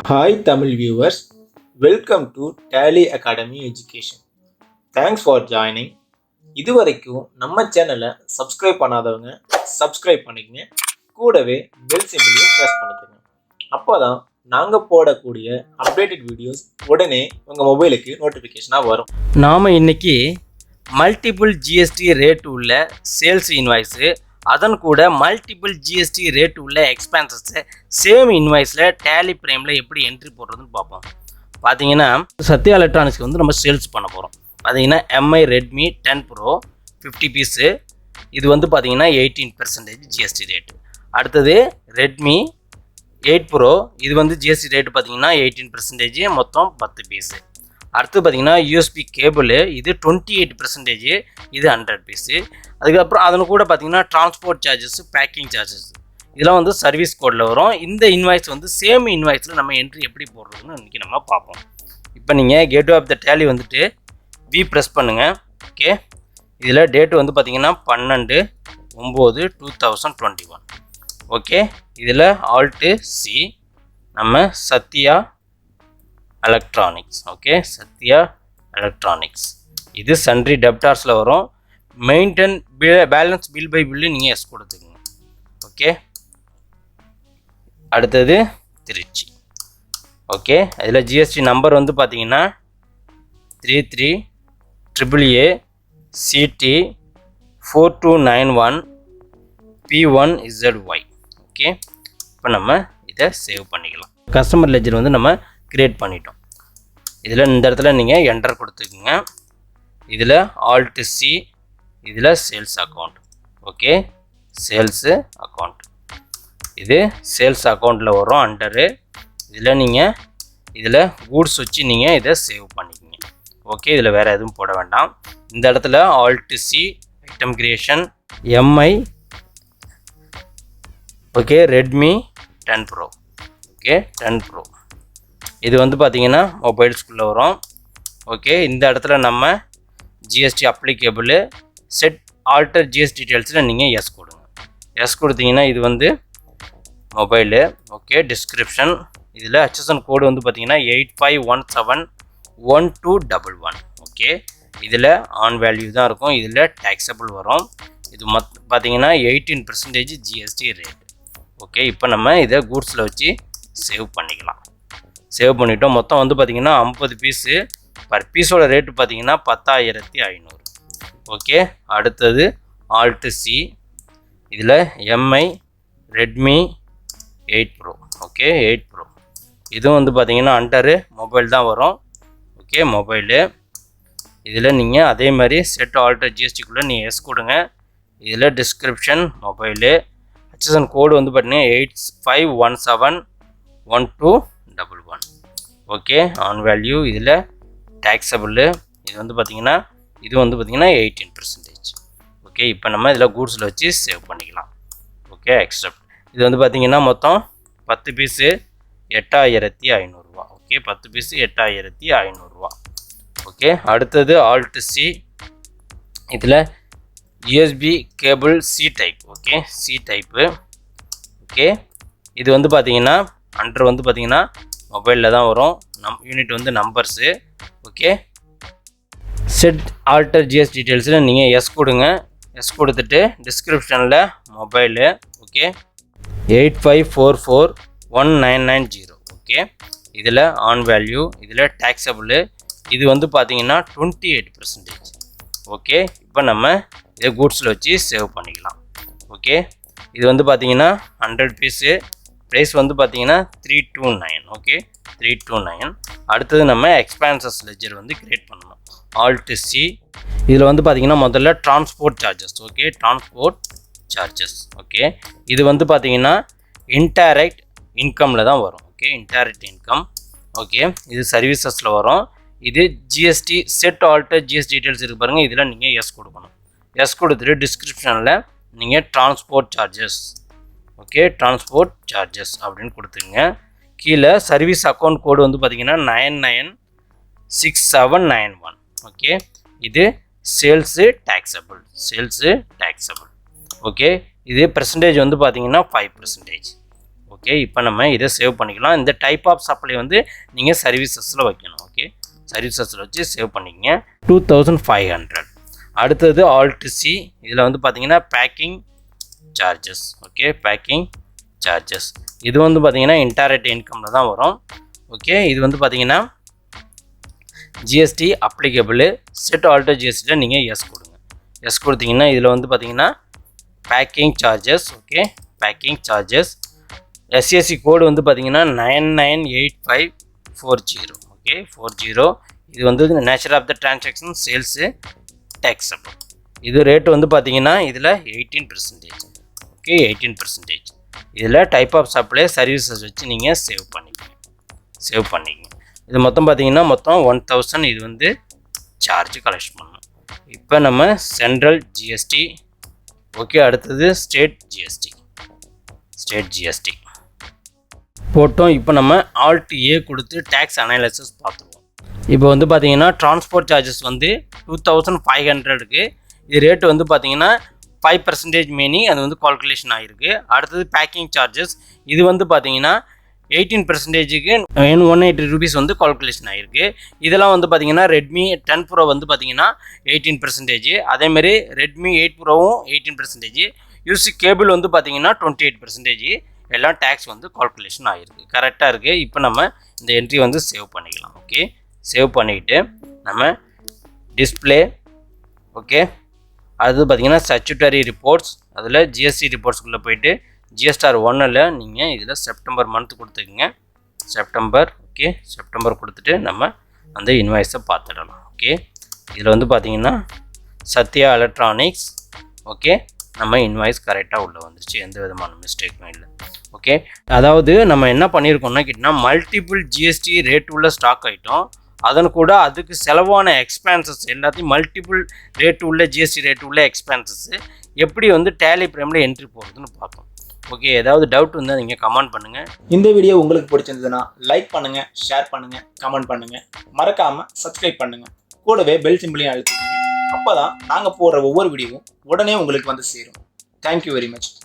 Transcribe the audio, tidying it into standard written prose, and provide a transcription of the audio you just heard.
Hi Tamil viewers, welcome to Tally Academy Education. Thanks for joining. இதுவரைக்கும் நம்ம சேனலை subscribe பண்ணாதவங்க சப்ஸ்கிரைப் பண்ணிக்கங்க, கூடவே பெல் சிம்பிளையும் ப்ரெஸ் பண்ணிக்கோங்க. அப்போதான் நாங்கள் போடக்கூடிய அப்டேட்டட் வீடியோஸ் உடனே உங்கள் மொபைலுக்கு நோட்டிஃபிகேஷனாக வரும். நாம் இன்னைக்கு மல்டிபிள் ஜிஎஸ்டி ரேட் உள்ள சேல்ஸ் இன்வாய்ஸு, அதன் கூட மல்டிபிள் ஜிஎஸ்டி ரேட் உள்ள எக்ஸ்பென்சஸை சேம் இன்வாய்ஸில் டேலி ப்ரைமில் எப்படி என்ட்ரி போடுறதுன்னு பார்ப்போம். பார்த்தீங்கன்னா சத்யா எலக்ட்ரானிக்ஸ்க்கு வந்து நம்ம சேல்ஸ் பண்ண போகிறோம். பார்த்தீங்கன்னா எம்ஐ ரெட்மி 10 ப்ரோ 50 பீஸு, இது வந்து பார்த்தீங்கன்னா 18% ஜிஎஸ்டி ரேட்டு. அடுத்தது ரெட்மி 8 ப்ரோ, இது வந்து ஜிஎஸ்டி ரேட்டு பார்த்தீங்கன்னா 18%, மொத்தம் 10 பீஸு. அடுத்து பார்த்தீங்கன்னா யூஎஸ்பி கேபிள், இது 28%, இது 100 பீஸு. அதுக்கப்புறம் அதனு கூட பார்த்தீங்கன்னா டிரான்ஸ்போர்ட் சார்ஜஸ், பேக்கிங் சார்ஜஸ், இதெல்லாம் வந்து சர்வீஸ் கோடில் வரும். இந்த இன்வாய்ஸ் வந்து சேம் இன்வாய்ஸில் நம்ம என்ட்ரி எப்படி போடுறதுன்னு இன்றைக்கி நம்ம பார்ப்போம். இப்போ நீங்கள் கேட்வே ஆஃப் த டேலி வந்துட்டு வி ப்ரெஸ் பண்ணுங்கள். ஓகே, இதில் டேட்டு வந்து பார்த்தீங்கன்னா 12/9/2021. ஓகே, இதில் ஆல்ட்டு சி, நம்ம Sathya electronics. Okay, Sathya electronics, இது சன்ட்ரி டெப்டார்ஸில் வரும். Maintain balance bill by bill நீங்கள் எஸ் கொடுத்துக்குங்க. ஓகே, அடுத்தது திருச்சி. ஓகே, அதில் ஜிஎஸ்டி நம்பர் வந்து பார்த்தீங்கன்னா 33AAA CT 4291 P1ZY. ஓகே, இப்போ நம்ம இதை சேவ் பண்ணிக்கலாம். கஸ்டமர் லெஜர் வந்து நம்ம கிரியேட் பண்ணிட்டோம். இதில் இந்த இடத்துல நீங்கள் என்டர் கொடுத்துக்குங்க. இதில் ஆல்ட் சி, இதில் sales account. Okay, sales account, இது சேல்ஸ் அக்கௌண்ட்டில் வரும் அண்டரு. இதில் நீங்கள் இதில் கூட்ஸ் வச்சு நீங்கள் இதை சேவ் பண்ணிக்கோங்க. ஓகே, இதில் வேறு எதுவும் போட வேண்டாம். இந்த இடத்துல alt C, item creation, MI, okay, Redmi 10 pro. Okay, 10 pro, இது வந்து பார்த்தீங்கன்னா மொபைல்ஸ்குள்ளே வரும். ஓகே, இந்த இடத்துல நம்ம GST applicable set alter GST டீட்டெயில்ஸில் நீங்கள் எஸ் கொடுங்க. எஸ் கொடுத்தீங்கன்னா இது வந்து மொபைலு. ஓகே, டிஸ்கிரிப்ஷன், இதில் HSN கோடு வந்து பார்த்தீங்கன்னா 85171211. ஓகே, இதில் ஆன் வேல்யூ தான் இருக்கும், இதில் டேக்ஸபிள் வரும். இது பார்த்தீங்கன்னா 18% ஜிஎஸ்டி ரேட். ஓகே, இப்போ நம்ம இதை கூட்ஸில் வச்சு சேவ் பண்ணிக்கலாம். சேவ் பண்ணிவிட்டோம். மொத்தம் வந்து பார்த்திங்கன்னா 50 பீஸு. பர் பீஸோட ரேட்டு பார்த்திங்கன்னா 10,500. ஓகே, அடுத்தது ஆல்ட்டு சி, இதில் Mi Redmi 8 bro. Okay, 8 bro, இதுவும் வந்து பார்த்திங்கன்னா அண்டரு மொபைல் தான் வரும். ஓகே, மொபைலு, இதில் நீங்கள் அதே மாதிரி செட் ஆல்டர் ஜிஎஸ்டிக்குள்ளே நீங்கள் எஸ் கொடுங்க. இதில் டிஸ்கிரிப்ஷன் மொபைலு, HSN கோடு வந்து பார்த்தீங்கன்னா 85171211. ஓகே, ஆன் வேல்யூ, இதில் டேக்ஸபிள், இது வந்து பார்த்திங்கன்னா 18%. ஓகே, இப்போ நம்ம இதில் கூட்ஸில் வச்சு சேவ் பண்ணிக்கலாம். Okay, accept. இது வந்து பார்த்திங்கன்னா மொத்தம் 10 பீஸு 8500 ரூபா. ஓகே, 10 பீஸு 8500 ரூபா. ஓகே, அடுத்தது ஆல்ட் சி, இதில் USB cable C type. Okay, C type. Okay, இது வந்து பார்த்தீங்கன்னா அண்டர் வந்து பார்த்தீங்கன்னா மொபைலில் தான் வரும். யூனிட் வந்து numbers. Okay, set alter GS டீட்டெயில்ஸில் நீங்கள் எஸ் கொடுங்க. எஸ் கொடுத்துட்டு டிஸ்கிரிப்ஷனில் மொபைலு. ஓகே, 85441990. ஓகே, இதில் ஆன் வேல்யூ, இதில் டேக்ஸபிள், இது வந்து பார்த்தீங்கன்னா 28%. ஓகே, இப்போ நம்ம இதை கூட்ஸில் வச்சு சேவ் பண்ணிக்கலாம். ஓகே, இது வந்து பார்த்தீங்கன்னா 100 பீஸு, ப்ரைஸ் வந்து பார்த்தீங்கன்னா 329. ஓகே, 329. அடுத்தது நம்ம எக்ஸ்பென்சஸ் லெஜர் வந்து கிரியேட் பண்ணணும். ஆல்ட் சி, இதில் வந்து பார்த்தீங்கன்னா முதல்ல transport charges. Okay, transport charges. Okay, இது வந்து பார்த்தீங்கன்னா இன்டைரக்ட் இன்கமில் தான் வரும். Okay, indirect income. ஓகே, இது சர்வீசஸில் வரும். இது GST set alter GST details இருக்கு பாருங்கள், இதில் நீங்கள் எஸ் கொடுக்கணும். எஸ் கொடுத்துட்டு டிஸ்கிரிப்ஷனில் நீங்கள் transport charges. Okay, transport charges அப்படின்னு கொடுத்துங்க. கீழே சர்வீஸ் அக்கௌண்ட் கோடு வந்து பார்த்தீங்கன்னா 996791. ஓகே, இது sales taxable, sales taxable. Okay, இது பெர்சன்டேஜ் வந்து பார்த்தீங்கன்னா 5%. ஓகே, இப்போ நம்ம இதை சேவ் பண்ணிக்கலாம். இந்த டைப் ஆஃப் சப்ளை வந்து நீங்கள் சர்வீசஸில் வைக்கணும். ஓகே, சர்வீசஸில் வச்சு சேவ் பண்ணிக்கங்க. 2500. அடுத்தது ஆல்ட் சி. இதில் வந்து பார்த்தீங்கன்னா packing charges. Okay, packing charges இது வந்து பார்த்தீங்கன்னா இன்டைரக்ட் இன்கமில் தான் வரும். ஓகே, இது வந்து பார்த்தீங்கன்னா ஜிஎஸ்டி அப்ளிகபிள். செட் ஆல்டர் ஜிஎஸ்டியில் நீங்கள் எஸ் கொடுங்க. எஸ் கொடுத்தீங்கன்னா இதில் வந்து பார்த்தீங்கன்னா packing charges. Okay, packing charges SSC code வந்து பார்த்தீங்கன்னா 998540. ஓகே, 40. இது வந்து nature of the transaction sales taxable. இது ரேட்டு வந்து பார்த்தீங்கன்னா இதில் 18%. ஓகே, 18%. இதில் டைப் ஆஃப் சப்ளை சர்வீசஸ் வச்சு நீங்கள் சேவ் பண்ணிக்கங்க. இது மொத்தம் பார்த்தீங்கன்னா மொத்தம் 1000. இது வந்து சார்ஜ் கலெக்ட் பண்ணணும். இப்போ நம்ம சென்ட்ரல் ஜிஎஸ்டி. ஓகே, அடுத்தது ஸ்டேட் ஜிஎஸ்டி போட்டோம். இப்போ நம்ம ஆல்ட் ஏ கொடுத்து டேக்ஸ் அனாலிசிஸ் பார்த்துருவோம். இப்போ வந்து பார்த்தீங்கன்னா டிரான்ஸ்போர்ட் சார்ஜஸ் வந்து 2500க்கு. இது ரேட்டு வந்து பார்த்தீங்கன்னா 5% மீனி அது வந்து கால்குலேஷன் ஆகிருக்கு. அடுத்தது பேக்கிங் சார்ஜஸ். இது வந்து பார்த்தீங்கன்னா 18%க்கு 180 rupees வந்து கால்குலேஷன் ஆகிருக்கு. இதெல்லாம் வந்து பார்த்தீங்கன்னா ரெட்மி 10 ப்ரோ வந்து பார்த்தீங்கன்னா 18%. அதேமாதிரி ரெட்மி 8 ப்ரோவும் 18%. யூசி கேபிள் வந்து பார்த்தீங்கன்னா 28%. எல்லாம் டேக்ஸ் வந்து கால்குலேஷன் ஆகிருக்கு. கரெக்டாக இருக்குது. இப்போ நம்ம இந்த என்ட்ரி வந்து சேவ் பண்ணிக்கலாம். ஓகே, சேவ் பண்ணிவிட்டு நம்ம டிஸ்பிளே. ஓகே, அது பார்த்தீங்கன்னா ஸ்டாச்சுட்டரி ரிப்போர்ட்ஸ். அதில் ஜிஎஸ்டி ரிப்போர்ட்ஸ்குள்ளே போயிட்டு ஜிஎஸ்டிஆர் 1ல் நீங்கள் இதில் செப்டம்பர் மந்த் கொடுத்துக்குங்க. செப்டம்பர். ஓகே, செப்டம்பர் கொடுத்துட்டு நம்ம அந்த இன்வாய்ஸை பார்த்துடலாம். ஓகே, இதில் வந்து பார்த்தீங்கன்னா சத்யா எலக்ட்ரானிக்ஸ். ஓகே, நம்ம இன்வாய்ஸ் கரெக்டாக உள்ளே வந்துருச்சு, எந்த விதமான மிஸ்டேக்கும் இல்லை. ஓகே, அதாவது நம்ம என்ன பண்ணியிருக்கோம்னா கேட்டிங்கன்னா மல்டிபிள் ஜிஎஸ்டி ரேட் உள்ள ஸ்டாக் ஐட்டம், அதன் கூட அதுக்கு செலவான எக்ஸ்பென்சஸ் எல்லாத்தையும் மல்டிபிள் ரேட் உள்ள ஜிஎஸ்டி ரேட் உள்ள எக்ஸ்பென்சஸ் எப்படி வந்து டேலி ப்ரைமில் என்ட்ரி போகிறதுன்னு பார்ப்போம். ஓகே, ஏதாவது டவுட் இருந்தால் நீங்கள் கமெண்ட் பண்ணுங்கள். இந்த வீடியோ உங்களுக்கு பிடிச்சிருந்ததுன்னா லைக் பண்ணுங்கள், ஷேர் பண்ணுங்கள், கமெண்ட் பண்ணுங்கள். மறக்காமல் சப்ஸ்கிரைப் பண்ணுங்கள். கூடவே பெல் சிம்பிளையும் அழுத்திக்கங்க. அப்போ தான் நாங்கள் போடுற ஒவ்வொரு வீடியோவும் உடனே உங்களுக்கு வந்து சேரும். Thank you very much.